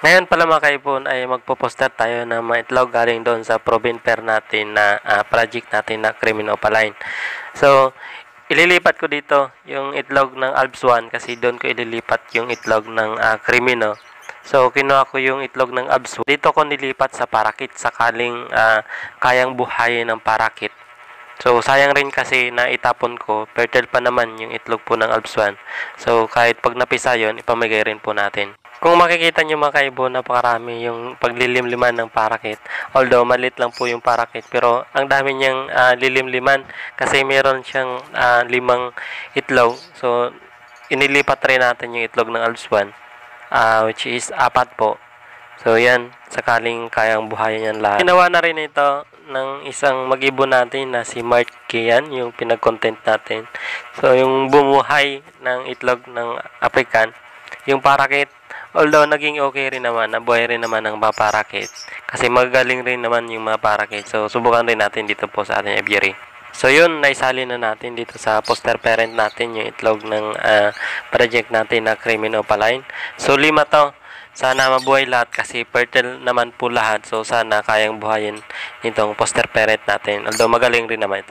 Ngayon pala mga kaibon ay magpo-poster tayo ng mga itlog galing doon sa proven pair natin na project natin na cream opaline. So, ililipat ko dito yung itlog ng Alps 1 kasi doon ko ililipat yung itlog ng Crimino. So, kinuha ko yung itlog ng Alps 1. Dito ko nilipat sa parakit sakaling kayang buhayin ng parakit. So, sayang rin kasi na itapon ko. Fertile pa naman yung itlog po ng Alps 1. So, kahit pag napisa yun, ipamigay rin po natin. Kung makikita nyo mga kaibo, napakarami yung paglilimliman ng parakit. Although, maliit lang po yung parakit. Pero, ang dami niyang lilimliman kasi meron siyang 5 itlog. So, inilipat rin natin yung itlog ng Alps 1, which is 4 po. So, yan. Sakaling kayang buhayin yan lahat. Ginawa na rin ito ng isang mag-ibon natin na si Mark Kian, yung pinag-content natin. So, yung bumuhay ng itlog ng African, yung parakit, although naging okay rin naman, nabuhay rin naman ng mga parakit. Kasi magaling rin naman yung mga parakit. So, subukan rin natin dito po sa ating aviary. So, yun, naisali na natin dito sa poster parent natin yung itlog ng project natin na cream opaline. So, 5 to. Sana mabuhay lahat kasi fertile naman po lahat. So, sana kayang buhayin itong poster parent natin. Although magaling rin naman ito.